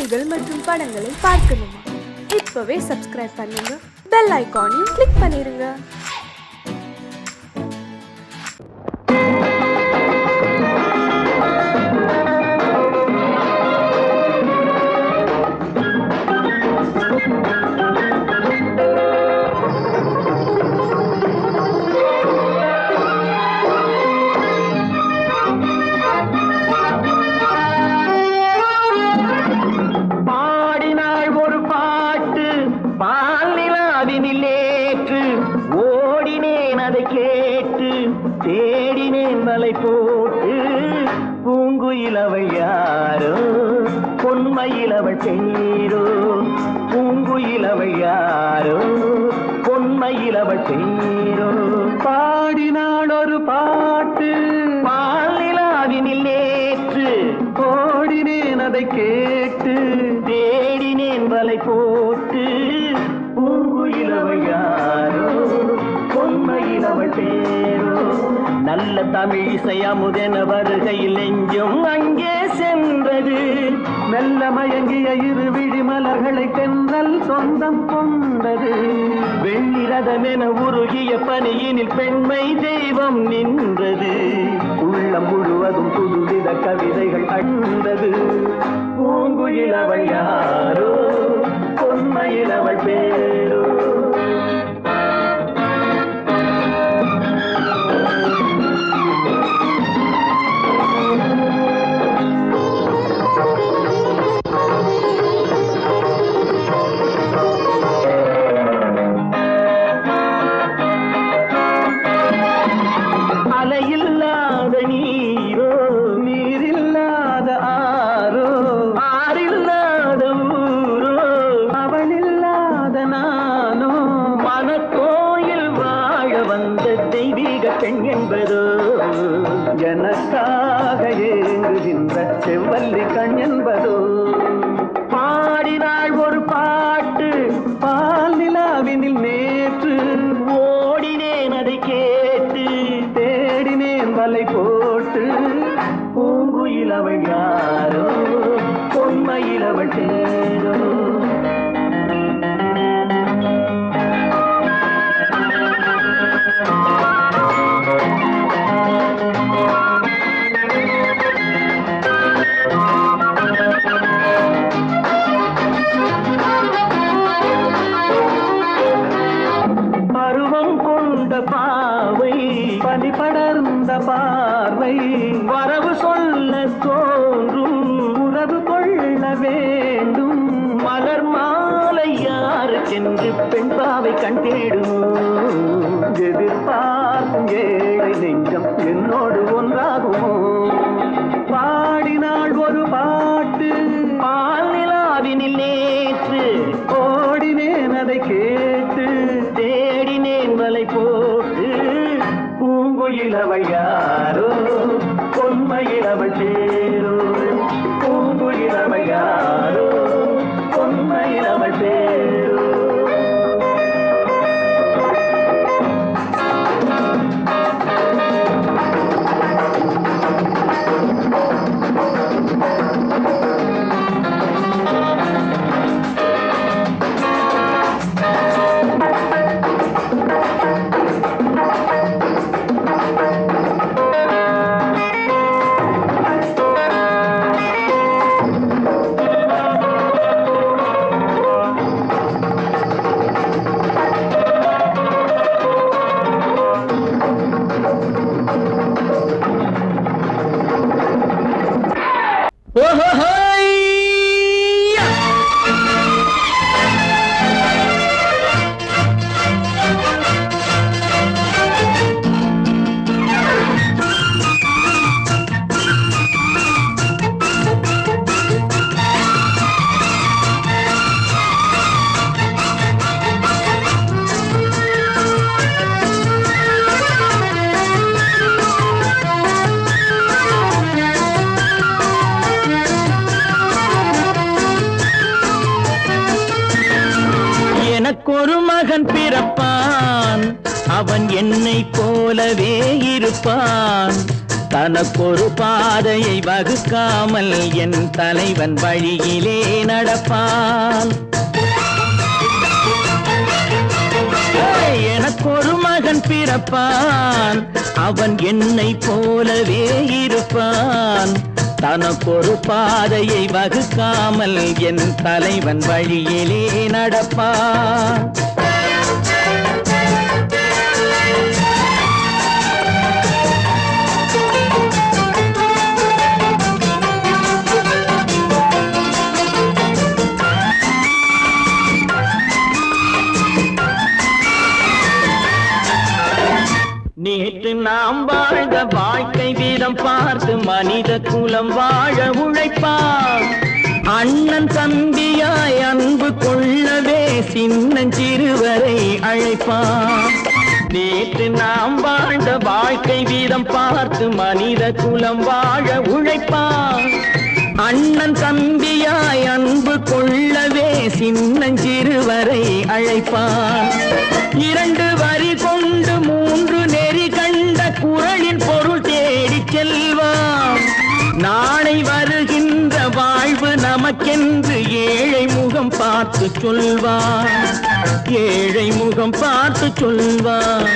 செய்திகள் மற்றும் படங்களை பார்க்கணுமா? இப்பவே சப்ஸ்கிரைப் பண்ணுங்க, பெல் ஐகானையும் கிளிக் பண்ணிருங்க. தேடினேன் மலை போட்டு பூங்குயிலவள் யாரோ பொன்மையிலவள் பேரோ பூங்குயிலவள் யாரோ பொன்மையிலவள் பேரோ பாடினாள் ஒரு பாட்டு பாலிலாவினில் நேற்று ஓடினேன் அதை கேட்டு தேடினேன் மலை போட்டு பூங்குயிலவள் யாரோ பொன்மையிலவள் பேரோ நல்ல தமிழ் இசை அமுதென வருகையில் நெஞ்சும் அங்கே சென்றது. மெல்ல மயங்கிய இரு விழி மலர்களை தென்றல் சொந்தம் கொண்டது. வெண்ணிரதமென உருகிய பனியினில் பெண்மை தெய்வம் நின்றது. உள்ளம் முழுவதும் புதுவித கவிதைகள் அண்டது. பூங்குயிலவள் யாரோ பொன்மையிலவள் பேரோ. அலையில்லாத நீரோ நீரில்லாத ஆரோ ஆறில்லாத ஊரோ அவளில்லாத நானோ மனக்கோயில் வாழ வந்த தெய்வீக பெண் என்பதோ எனக்காக ஏங்குகின்ற செவ்வல்லி கண் என்பதோ. பாடினாள் ஒரு பாட்டு பால் நிலாவினில் நேற்று ஓடினேன் அதை கேட்டு தேடினேன் வலை போட்டு பூங்குயிலவள் யாரோ பொன்மையிலவள் பேரோ. பருவம் கொண்ட பாவை பனி படர்ந்த பார்வை வரவு சொல்ல தோன்றும் உறவு கொள்ள வேண்டும். மலர் மாலை யாருக்கென்று பெண் பாவை கண் தேடும். எதிர்பார்க்கும் ஏழை நெஞ்சம் என்னோடு ஒன்றாகுமோ. பாடினாள் ஒரு பாட்டு பால் நிலாவினில் நேற்று ஓடினேன் அதை கேட்டு தேடினேன் மலை போட்டு பூங்குயிலவள் யாரோ பொன்மையிலவள் பேரோ பூங்குயிலவள் யாரோ பொன்மையிலவள் பேரோ. எனக்கொரு மகன் பிறப்பான், அவன் என்னை போலவே இருப்பான். தனக்கொரு பாதையை வகுக்காமல் என் தலைவன் வழியிலே நடப்பான். எனக்கொரு மகன் பிறப்பான், அவன் என்னை போலவே இருப்பான். தனக்கொரு பாதையை வகுக்காமல் என் தலைவன் வழியிலே நடப்பான். நேற்று நாம் வாழ்ந்த வாழ்க்கை வீதம் பார்த்து மனித குலம் வாழ உழைப்பான். அண்ணன் தம்பியாய் அன்பு கொள்ளவே சின்னஞ்சிறுவரை அழைப்பான். நேற்று நாம் வாழ்ந்த வாழ்க்கை வீதம் பார்த்து மனித குலம் வாழ உழைப்பான். அண்ணன் தம்பியாய் அன்பு கொள்ளவே சின்னஞ்சிறுவரை அழைப்பான். 2 வரி கொண்டு 3 நெறி கண்ட குறளின் பொருள் தேடி செல்வான். நாளை வருகின்ற வாழ்வு நமக்கென்று ஏழை முகம் பார்த்து சொல்வான். ஏழை முகம் பார்த்து சொல்வான்.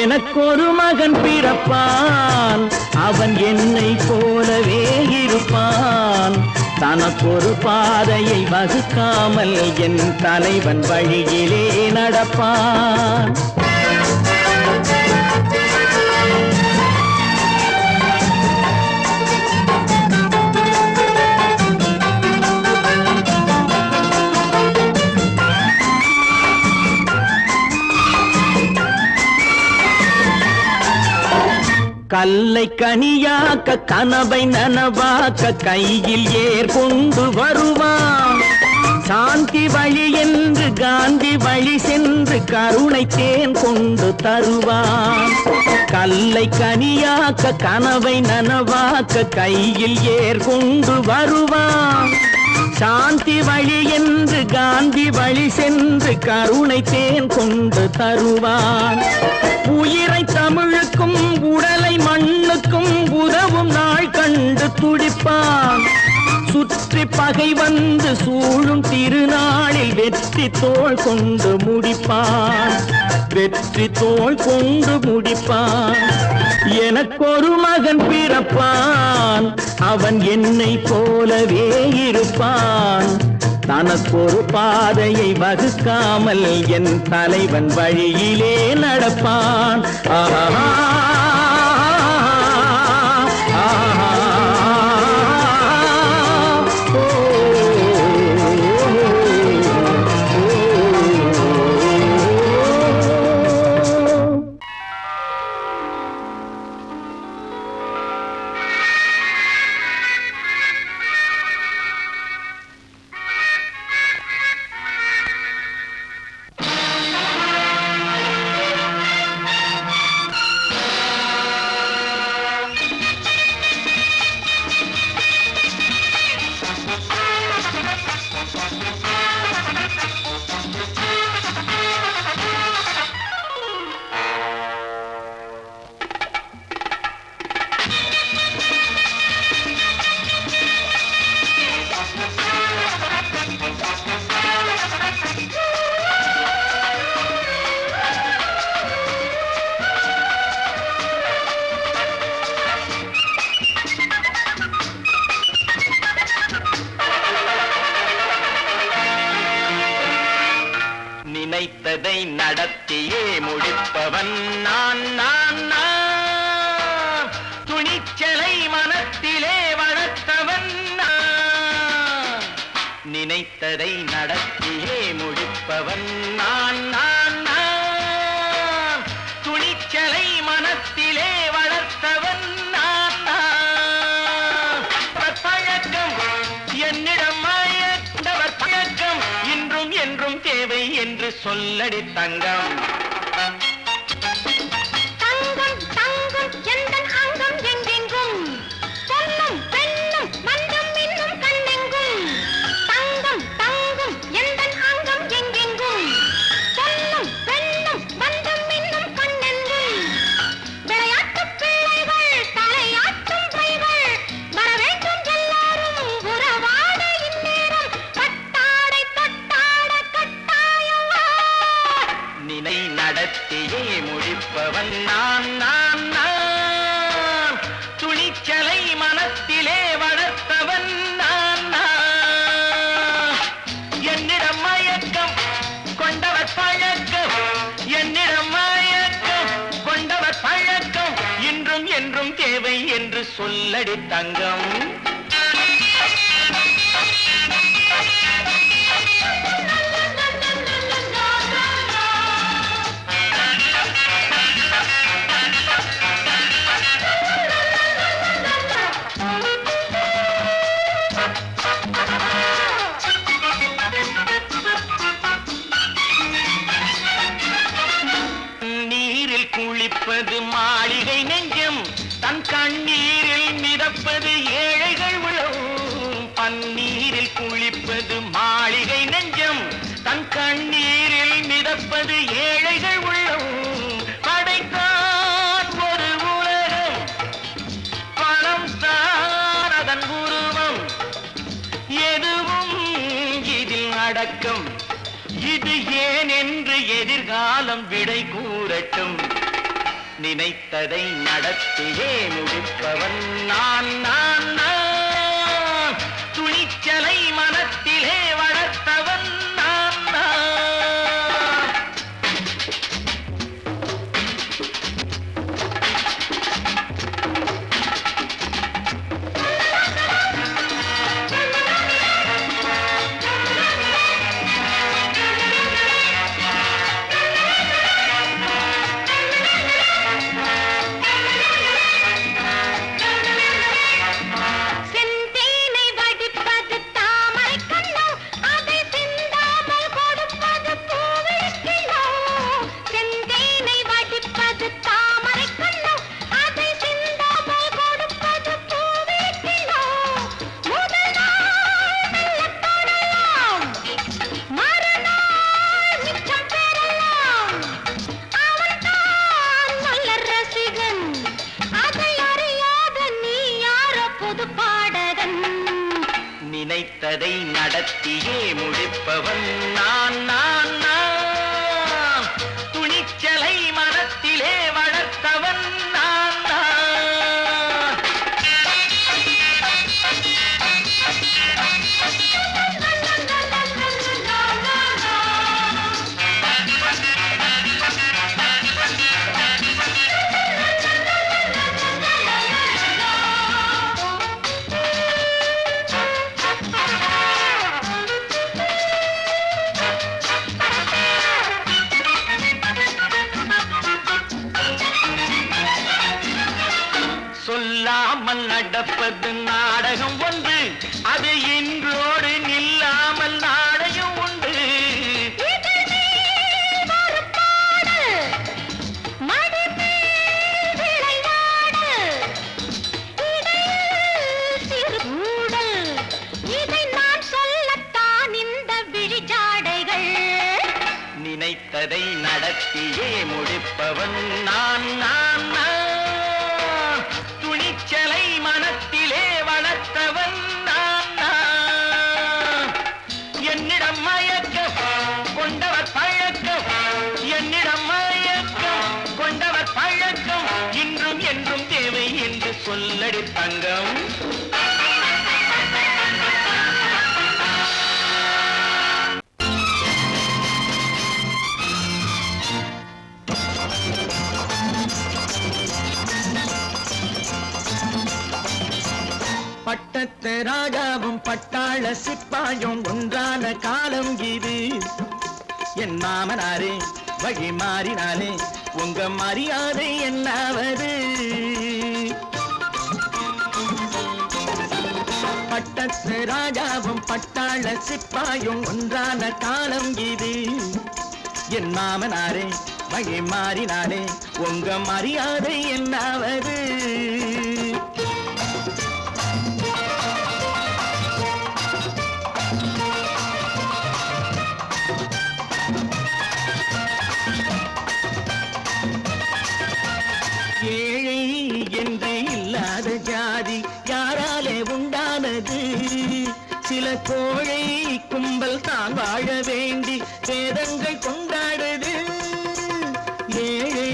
எனக்கொரு மகன் பிறப்பான், அவன் என்னை போலவே இருப்பான். தனக்கொரு பாதையை வகுக்காமல் என் தலைவன் வழியிலே நடப்பான். கல்லை கனியாக்க கனவை நனவாக்க கையில் ஏற்கொண்டு வருவான். சாந்தி வழி என்று காந்தி வழி சென்று கருணை தேன் கொண்டு தருவான். கல்லை கனியாக்க கனவை நனவாக்க கையில் ஏற்கொண்டு வருவான். சாந்தி வழி என்று காந்தி வழி சென்று கருணை தேன் கொண்டு தருவான். உயிரை தமிழுக்கும் உடலை மண்ணுக்கும் உதவும் நாள் கண்டு துடிப்பான். சுற்றி பகை வந்து சூழும் திருநாளில் வெற்றி தோள் கொண்டு முடிப்பான். வெற்றி தோள் கொண்டு முடிப்பான். எனக்கொரு மகன் பிறப்பான், அவன் என்னை போலவே இருப்பான். தனக்கொரு பாதையை வகுக்காமல் என் தலைவன் வழியிலே நடப்பான். ஆஹா நினைத்ததை நடத்தியே முடிப்பவன் நான் நான் நான். துணிச்சலை மனத்திலே வளர்த்தவன் நான். நினைத்ததை நடத்தியே முடிப்பவன் நான் நான் நான். துணிச்சலை மனத்திலே வளர்த்தவன் நான் நான். பழக்கம் என்னிடம் மாயவர் பழக்கம் இன்றும் என்றும் தேவை என்று சொல்லடி தங்கம். தங்கம் தங்கம் எந்தன் அங்கம் எங்கெங்கும் பொன்னும் பெண்ணும் மந்தம் இன்னும் கண்ணெங்கும். தங்கம் தங்கம் எந்தன் அங்கம் எங்கெங்கும் பொன்னும் பெண்ணும் மந்தம் இன்னும் கண்ணெங்கும். விளையாட்டு பிள்ளைகள் தலை சொல்லடி தங்கம். நீரில் குளிப்பது மாளிகை நெஞ்சம், தன் கண்ணீரில் மிதப்பது ஏழைகள் உழவும். பன்னீரில் குளிப்பது மாளிகை நெஞ்சம், தன் கண்ணீரில் மிதப்பது ஏழைகள் உள்ளவும். படைத்தான் ஒரு உலகம், பணம் தான் அதன் உருவம், எதுவும் இதில் அடக்கம். இது ஏன் என்று எதிர்காலம் விடை கூறட்டும். நினைத்ததை நடத்தியே முடிப்பவன் நான் நான் நான். துணிச்சலை மனத்திலே வளர்த்தவன் நான் நான். செந்தேனை வடிப்பது தாமரை கண்ணோ, அதை சிந்தாமல் கொடுப்பது பூவிழிக்கிண்ணோ. செந்தேனை வடிப்பது தாமரை கண்ணோ, அதை சிந்தாமல் கொடுப்பது பூவிழிக்கிண்ணோ. முதல் நாள் மெல்லத் தொடலாம், மறுநாள் மிச்சம் பெறலாம். அவன்தான் மலர் ரசிகன், அதை அறியாத நீ யாரோ புது பாடகன். நினைத்ததை நடத்தியே முடிப்பவன் நான் நான் நான். துணிச்சலை மனத்திலே வளர்த்தவன் நான் நான். சொல்லாமல் நடப்பது நாடகம் ஒன்று, அது இன்றோடு நில்லாமல் நாடையும் உண்டு. இதழ் மேல் ஒரு பாடு, மடி மேல் விளையாடு, இடையில் சிறு ஊடல், இதை நான் சொல்லத்தான் இந்த விழிஜாடைகள். நினைத்ததை நடத்தியே முடிப்பவன் நான் நான் நான். துணிச்சலை மனத்திலே வளர்த்தவன் நான் நான். என்னிடம் மயக்கம் கொண்டவர் பழக்கம், என்னிடம் மயக்கம் கொண்டவர் பழக்கம், இன்றும் என்றும் தேவை என்று சொல்லடி தங்கம். பட்டத்து ராஜாவும் பட்டாள சிப்பாயும் ஒன்றான காலம் இது. என் மாமனாரே வழி மாறினாலே உங்க மரியாதை என்னாவது? பட்டத்து ராஜாவும் பட்டாள சிப்பாயும் ஒன்றான காலம் இது. என் மாமனாரே வழி மாறினாலே உங்க மரியாதை என்னாவது? ஏழை என்று இல்லாத ஜாதி யாராலே உண்டானது? சில கோழை கும்பல் தான் வாழ வேண்டி வேதங்கள் கொண்டாடுது. ஏழை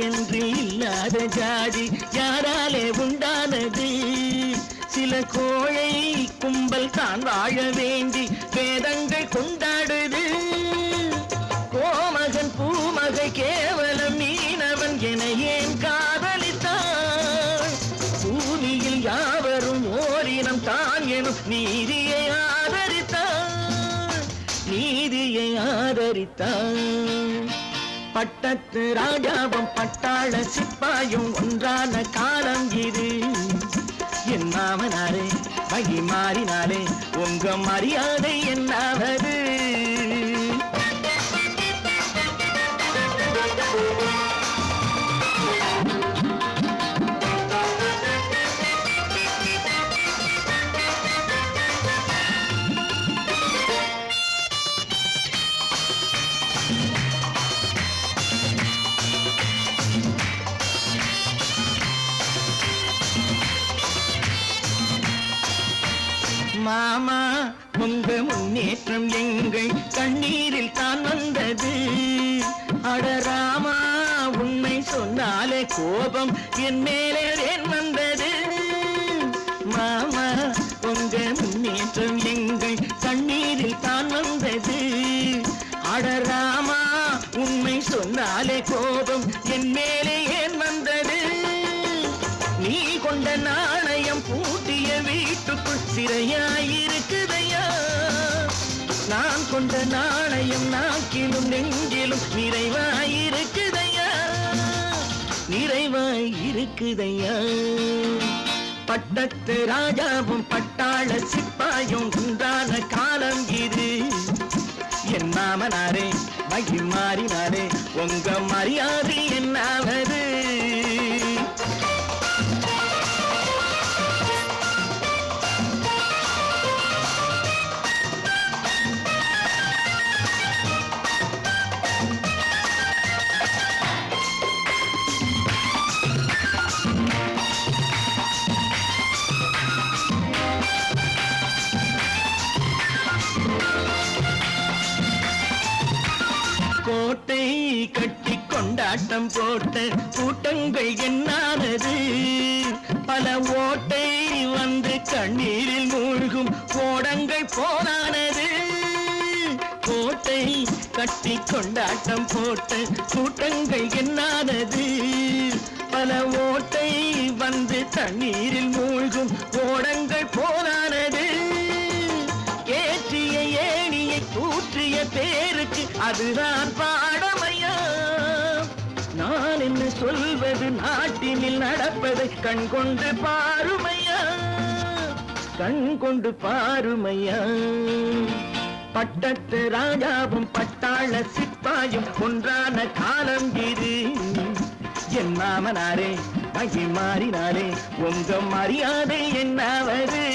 என்று இல்லாத ஜாதி யாராலே உண்டானது? சில கோழை கும்பல் தான் வாழ வேண்டி வேதங்கள் கொண்டாடுது. கோமகன் பூமகை கேவலம் மீனவன் என ஏன் காதலித்தாள்? பூமி பறித்தான். பட்டத்து ராஜாவும் பட்டாள சிப்பாயும் ஒன்றான காலம் இது. என் மாமனாரே வகி மாறினாலே உங்க மரியாதை என்னாவது? மாமா உங்க முன்னேற்றம் எங்கள் கண்ணீரில் தான் வந்தது. அடராமா உண்மை சொன்னாலே கோபம் என் மேலே ஏன் வந்தது? மாமா உங்க முன்னேற்றம் எங்கள் கண்ணீரில் தான் வந்தது. அடராமா உண்மை சொன்னாலே கோபம் என் மேலே ஏன் வந்தது? நீ கொண்ட நாணயம் பூட்டிய வீட்டுக்குள் சிறையாயிருக்குதையா? நான் கொண்ட நாணயம் நாக்கிலும் நெஞ்சிலும் நிறைவாயிருக்குதையா? நிறைவாயிருக்குதையா? பட்டத்து ராஜாவும் பட்டாள சிப்பாயும் உண்டான காலம் இது. என் மாமனாரே வகி மாறினாரே உங்க மரியாதை என்னாவது? கோட்டை கட்டி கொண்டாட்டம் போட்ட கூட்டங்கள் என்னானது? பல ஓட்டை வந்து கண்ணீரில் மூழ்கும் கோடங்கள் போனானது. கோட்டை கட்டி கொண்டாட்டம் போட்ட கூட்டங்கள் என்னானது? பல ஓட்டை வந்து தண்ணீரில் மூழ்கும் கோடங்கள் போனானது. ஏற்றிய ஏணியை தூற்றிய பேருக்கு அதுதான் பாடமையா? நான் என்ன சொல்வது? நாட்டினில் நடப்பதை கண் கொண்டு பாருமையா? கண் கொண்டு பாருமையா? பட்டத்து ராஜாவும் பட்டாள சிப்பாயும் ஒன்றான காலம் இது. என் மாமனாரே வகி மாறினாரே உங்க மரியாதை என்னாவது?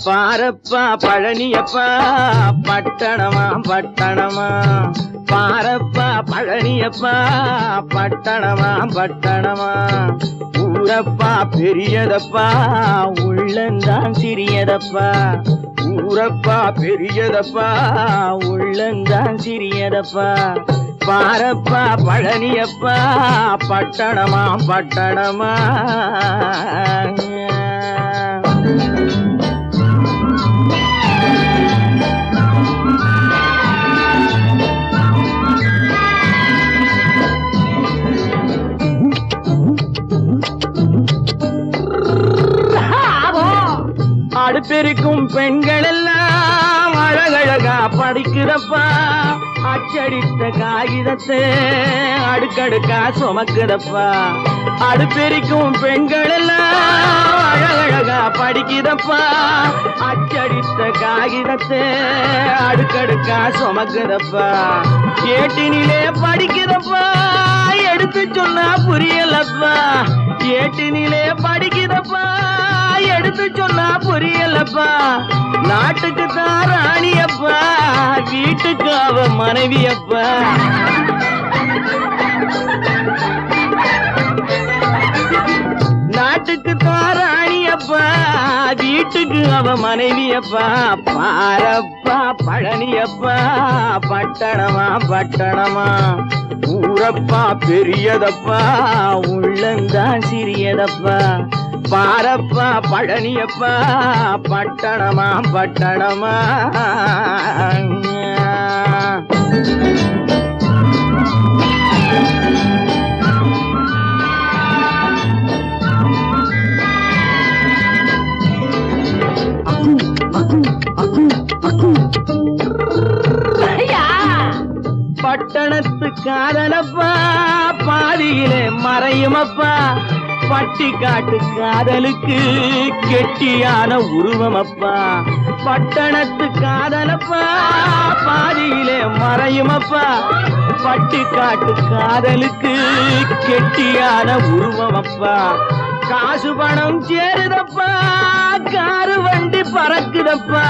பாரப்பா பழனியப்பா பட்டணமா பட்டணமா, பாரப்பா பழனியப்பா பட்டணமா பட்டணமா, ஊரப்பா பெரியதப்பா உள்ளந்தான் சிறியதப்பா, ஊரப்பா பெரியதப்பா உள்ளந்தான் சிறியதப்பா, பாரப்பா பழனியப்பா பட்டணமா பட்டணமா. அடுப்பெருக்கும் பெண்கள் எல்லாம் அழகழகா படிக்கிறப்பா, அச்சடித்த காகிதத்தை அடுக்கடுக்கா சுமக்குதப்பா. அடுப்பெருக்கும் பெண்கள் எல்லாம் அழகழகா படிக்கிறப்பா, அச்சடித்த காகிதத்தை அடுக்கடுக்கா சுமக்குதப்பா. ஏட்டினிலே படிக்கிறப்பா எடுத்து சொன்னா புரியலப்பா, ஏட்டினிலே படிக்கிறப்பா எடுத்து சொன்னா புரியலப்பா. நாட்டுக்கு தான் ராணியப்பா, வீட்டுக்கு அவ மனைவியப்பா. எனக்கு அவ மனைவியப்பா பாரப்பா பழனியப்பா பட்டணமா பட்டணமா ஊரப்பா பெரியதப்பா உள்ளந்தான் சிறியதப்பா பாரப்பா பழனியப்பா பட்டணமா பட்டணமா பட்டணத்து காதலப்பா பாதியிலே மறையுமப்பா பட்டி காட்டு காதலுக்கு கெட்டியான உருவமப்பா பட்டணத்து காதலப்பா பாதியிலே மறையுமப்பா பட்டி காட்டு காதலுக்கு கெட்டியான உருவமப்பா காசு பணம் சேருதப்பா காரு வண்டி பறக்குதப்பா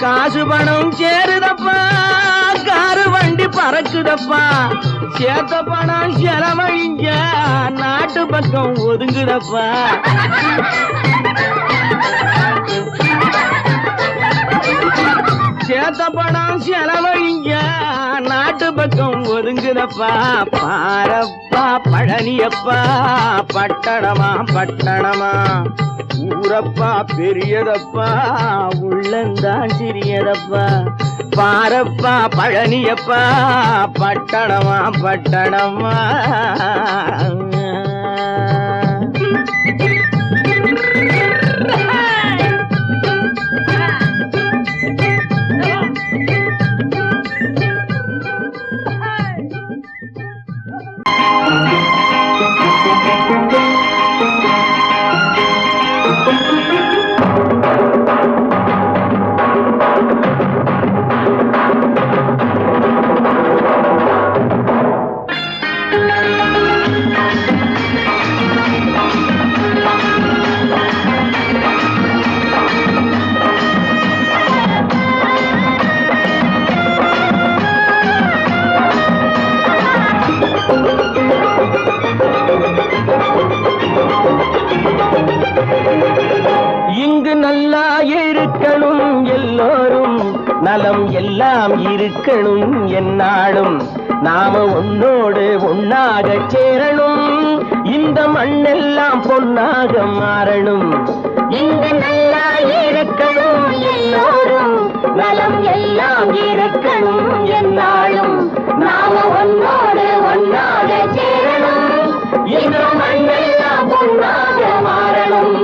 காசு பணம் சேருதப்பா காரு வண்டி பறக்குதப்பா சேத்த பணம் செலவழிஞ்ச நாட்டு பக்கம் ஒதுங்குதப்பா சேத்த பணம் செலவழிஞ்ச நாட்டு பக்கம் ஒதுங்குதப்பா பாரப்பா பழனியப்பா பட்டணமா பட்டணமா ஊரப்பா பெரியதப்பா உள்ளந்தான் சிறியதப்பா பாரப்பா பழனியப்பா பட்டணமா பட்டணமா இங்கு நல்லா இருக்கணும் எல்லோரும் நலம் எல்லாம் இருக்கணும் என்னாலும் நாம உன்னோடு ஒன்னாக சேரணும் இந்த மண்ணெல்லாம் பொன்னாக மாறணும் இங்கு நல்லா இருக்கணும் எல்லோரும் நலம் எல்லாம் இருக்கணும் என்னாலும் நாம உன்னோடு ஒன்னாக சேரணும் இந்த மண்ணெல்லாம் பொன்னாக மாறணும்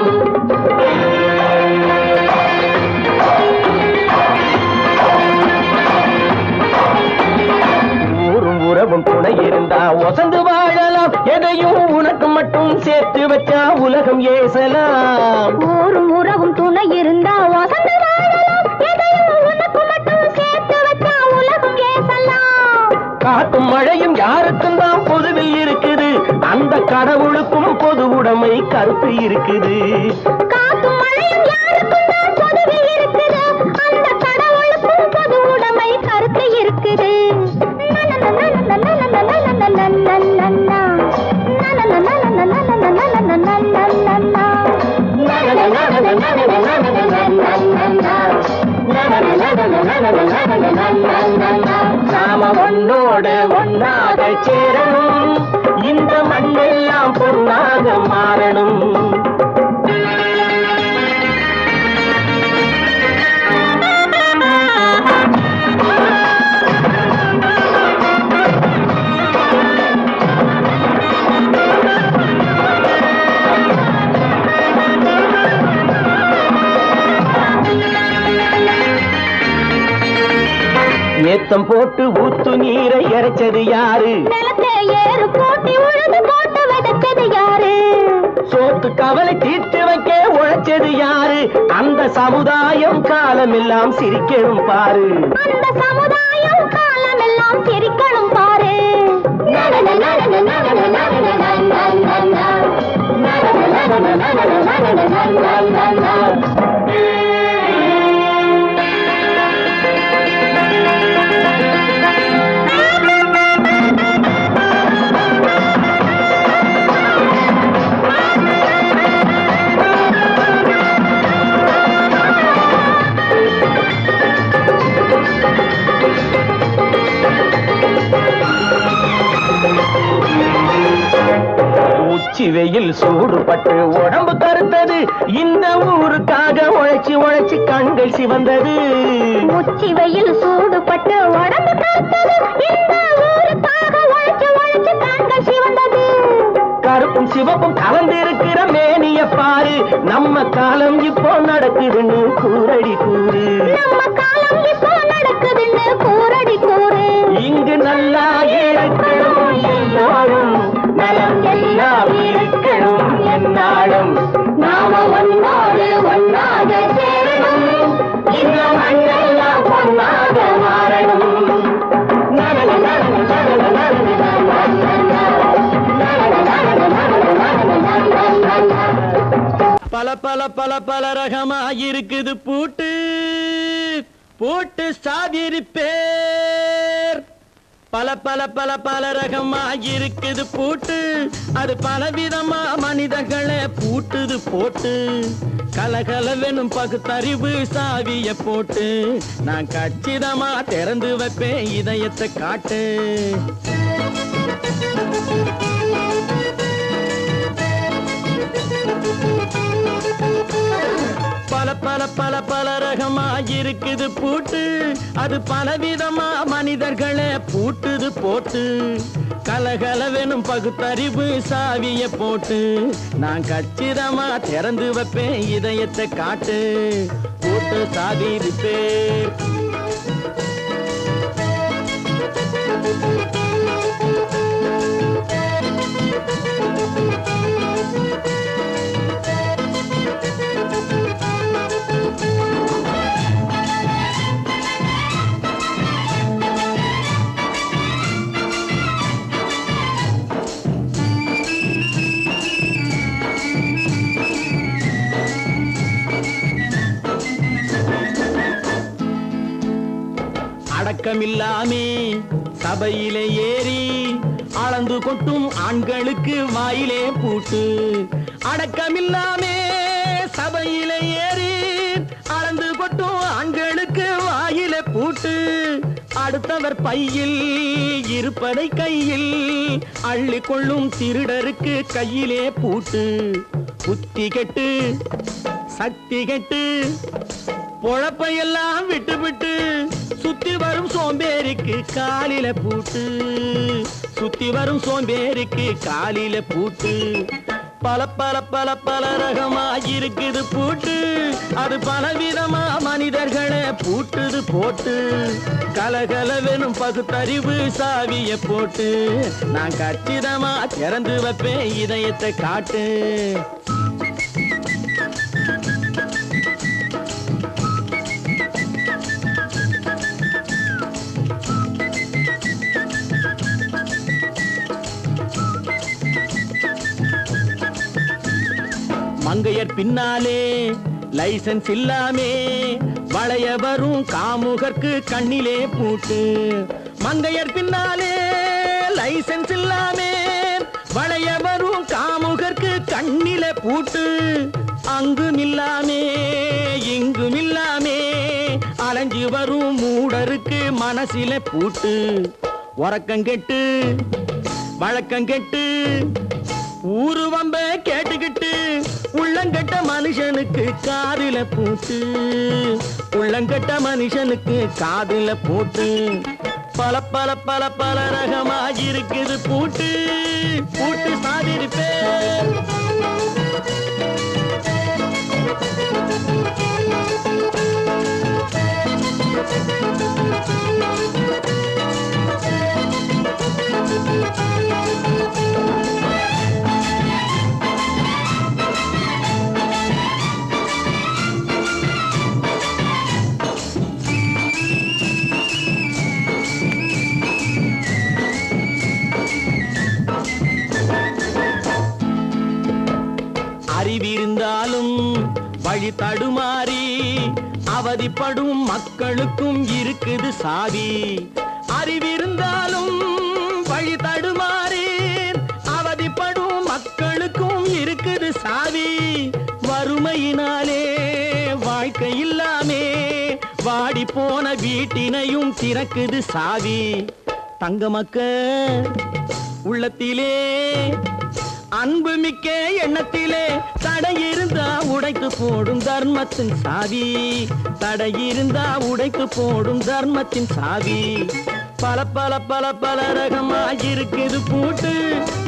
உறவும் துணை இருந்தா ஒசந்து வாழலாம் எதையும் உனக்கு மட்டும் சேர்த்து வச்சா உலகம் ஏசலாம் ஊரும் உறவும் துணை இருந்தா வசந்து வாழலாம் எதையும் உனக்கு மட்டும் சேர்த்து வச்சா உலகம் ஏசலாம் காட்டும் மழையும் யாருக்கும் தான் பொதுவில் இருக்குது அந்த கடவுளுக்கும் பொது உடைமை கருத்து இருக்குது காட்டும் மழையும் யாருக்கும் தான் பொதுவில் இருக்குது அந்த கடவுளுக்கும் பொது உடைமை கருத்து இருக்குது நாம ஒன்னோடு ஒன்னாக சேரணும் இந்த மண்ணெல்லாம் பொன்னாக மாறணும் ஏத்தம் போட்டு ஊத்து நீரை இறைச்சது யாரு நிலத்தை ஏறு போட்டி உழுது போட்டு விதைச்சது யாரு சோத்து கவலை தீர்த்து வைக்க உழைச்சது யாரு அந்த சமுதாயம் காலமெல்லாம் சிரிக்கணும் பாரு அந்த சமுதாயம் காலமெல்லாம் சிரிக்கணும் பாரு உச்சி வெயில் சூடுபட்டு உடம்பு கருத்தது இந்த ஊருக்காக உழைச்சி உழைச்சி கண்கள் சிவந்தது உச்சி வெயில் சூடுபட்டு உடம்பு கருத்தது இந்த ஊருக்காக உழைச்சு உழைச்சு கண்கள் சிவந்தது கருப்பும் சிவப்பும் கலந்திருக்கிற மேனிய பாரு நம்ம காலம் இப்போ நடக்குதுன்னு கூரடி கூறு நம்ம காலம் இப்போ நடக்குதுன்னு கூரடி கூறு இங்கு நல்லா இருக்கணும் எல்லாரும் நலம் எல்லாம் இருக்கணும் என்னாலும் நாம ஒன்னோடு ஒன்னாக சேரணும் இந்த மண்ணெல்லாம் பொன்னாக மாறணும் பல பல பல பல ரகமா இருக்குது பூட்டு பூட்டு சாதிரி பேர் பல பல பல பல ரகமா இருக்குது பூட்டு அது பலவிதமா மனிதர்களை பூட்டுது போட்டு கலகலவெனும் பகுத்தறிவு சாவிய போட்டு நான் கச்சிதமா திறந்து வைப்பேன் இதயத்தை காட்டு பல பல பல பல ரகமா இருக்குது பூட்டு அது பலவிதமா மனிதர்களை பூட்டுது போட்டு கலகலவெனும் பகுத்தறிவு சாவிய போட்டு நான் கச்சிதமா திறந்து வைப்பேன் இதயத்தை காட்டு பூட்டு சாவி பேர் அடக்கமில்லாமே சபையிலே ஏறி அளந்து கொட்டும் ஆண்களுக்கு வாயிலே பூட்டு அடக்கமில்லாமே சபையிலே ஏறி அளந்து கொட்டும் ஆண்களுக்கு வாயிலே பூட்டு அடுத்தவர் பையில் இருப்பதை கையில் அள்ளி கொள்ளும் திருடருக்கு கையிலே பூட்டு புத்தி கெட்டு சக்தி கெட்டு பொழப்பையெல்லாம் விட்டு விட்டு சுத்தி வரும் சோம்பேறிக்கு காலில பூட்டு சுத்தி வரும் சோம்பேறிக்கு காலில பூட்டு பல பல பல பல ரகமா இருக்குது பூட்டு அது பலவிதமா மனிதர்களை பூட்டுது போட்டு கலகலவெனும் பகுத்தறிவு சாவிய போட்டு நான் கச்சிதமா திறந்து வைப்பேன் இதயத்தை காட்டு மங்கையர் பின்னாலே லைசன்ஸ் இல்லாமே வளைய வரும் காமுகர்க்கு கண்ணிலே பூட்டு மங்கையர் பின்னாலே லைசன்ஸ் இல்லாமே வளைய வரும் காமுகர்க்கு கண்ணிலே பூட்டு அங்கும் இல்லாமே இங்கும் இல்லாமே அலைஞ்சு வரும் மூடருக்கு மனசிலே பூட்டு உறக்கம் கெட்டு வழக்கம் கெட்டு ஊரு வம்ப கேட்டுக்கிட்டு உள்ளங்கட்ட மனுஷனுக்கு காதில பூட்டு உள்ளங்கட்ட மனுஷனுக்கு காதில பூட்டு பல பல பல பல ரகமா இருக்குது பூட்டு பூட்டு சாதிரி பேர் அறிவிருந்தாலும் வழி தடுமாறி அவதிப்படும் மக்களுக்கும் இருக்குது சாவி அறிவிருந்தாலும் வழி தடுமாறி அவதிப்படும் மக்களுக்கும் இருக்குது சாவி வறுமையினாலே வாழ்க்கை இல்லாமே வாடி போன வீட்டினையும் திறக்குது சாவி தங்க மக்க உள்ளத்திலே அன்பு மிக்க எண்ணத்திலே தடை இருந்தா உடைத்து போடும் தர்மத்தின் சாவி. தடை இருந்தா உடைத்து போடும் தர்மத்தின் சாவி. பல பல பல பல ரகமா இருக்குது பூட்டு.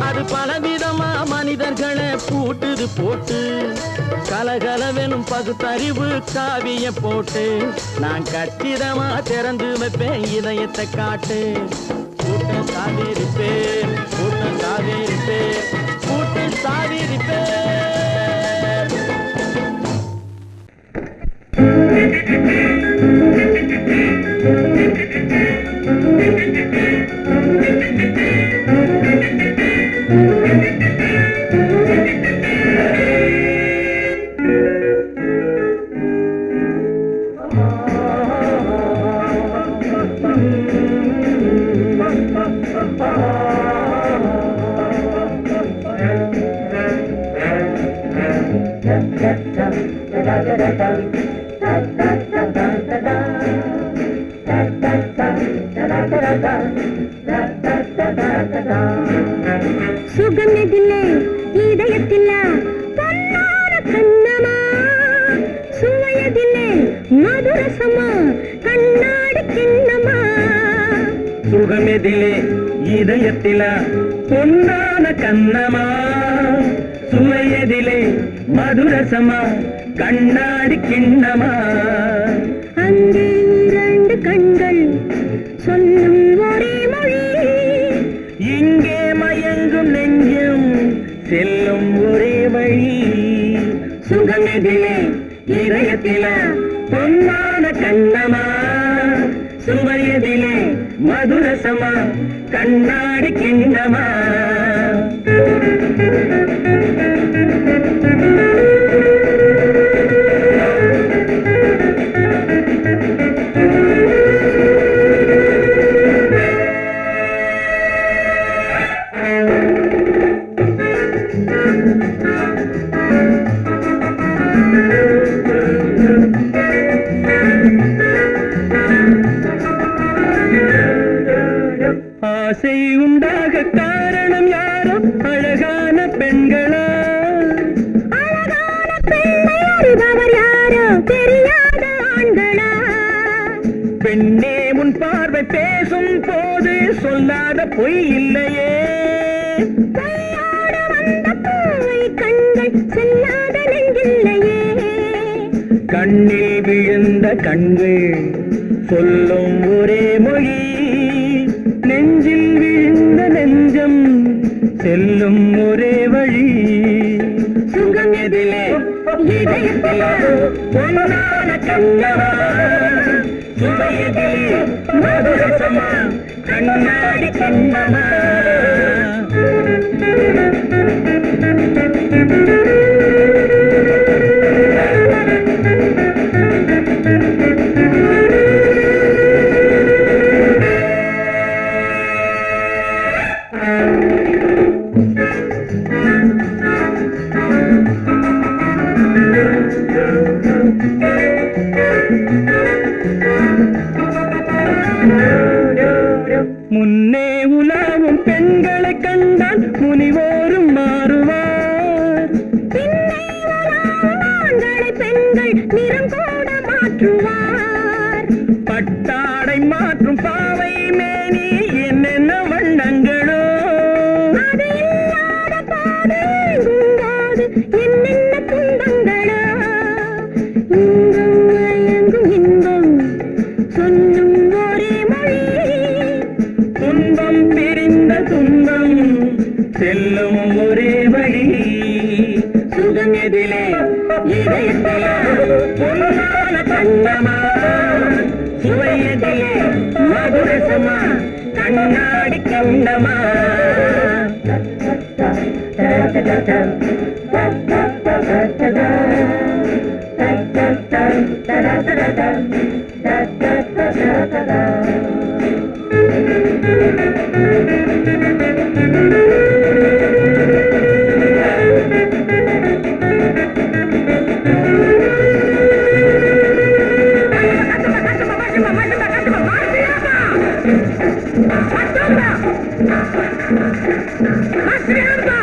அது பலவிதமா மனிதர்களை பூட்டுது போட்டு. கலகலவெனும் பகுத்தறிவு காவிய போட்டு நான் கச்சிதமா திறந்து வைப்பேன் இதயத்தை காட்டு. கூட்டம் சாவிருப்பேன், கூட்டம் சாவிருப்பேன், கூட்டம் சாவிருப்பேன். சுகமெதிலே இதயத்தில பொன்னான கண்ணமா, சுவையதிலே மதுரசமா கண்ணாடி கிண்ணமா. சுகமெதிலே இதயத்தில பொன்னான கண்ணமா, சுவையதிலே மதுரசமா கண்ணாடி கிண்ணமா. அங்கே இரண்டு கண்கள் சொல்லும் ஒரே மொழி, இங்கே மயங்கும் நெஞ்சும் செல்லும் ஒரே வழி. சுகமெதிலே இதயத்தில பொன்னான கண்ணமா, சுவையதிலே மதுரசமா கண்ணாடி கிண்ணமா. ஆசை உண்டாக காரணம் யாரோ அழகான பெண்களா. அழகான பெண்ணை அறிபவர் யாரோ தெரியாத ஆண்களா. பெண்ணே உன் பார்வை பேசும் போது சொல்லாத பொய் இல்லையே. கையோடு வந்த பூவை கண்கள் செல்லாத நெஞ்சில்லையே. கண்ணில் விழுந்த கண்கள் சொல்லும் ஒரே மொழி, நெஞ்சில் விழுந்த நெஞ்சம் செல்லும் ஒரே வழி. சுகம் எதிலே இதயத்திலே பொன்னான கண்ணமா, சுவையதிலே மதுரசமா கண்ணாடி கிண்ணமா. முன்னே உலாவும் பெண்களை கண்டால் முனிவோரும் மாறுவார். பின்னை உலாவும் ஆண்களை பெண்கள் நிறம் கூட மாற்றுவார். பட்டாடை மாற்றும் பாவை மேனி என்னென்ன வண்ணங்களோ. அது இல்லாத பாதை எங்குங்காது என்னென்ன துன்பங்களோ. இன்பம் மயங்கும் இன்பம் சொல்லும் ஒரே மொழி, துன்பம் பிரிந்த துன்பம் செல்லும் ஒரே வழி. சுகம் எதிலே இதயத்தில பொன்னான கண்ணமா, சுவையதிலே மதுரசமா கண்ணாடி கண்ணமா. சரியா இருக்கா?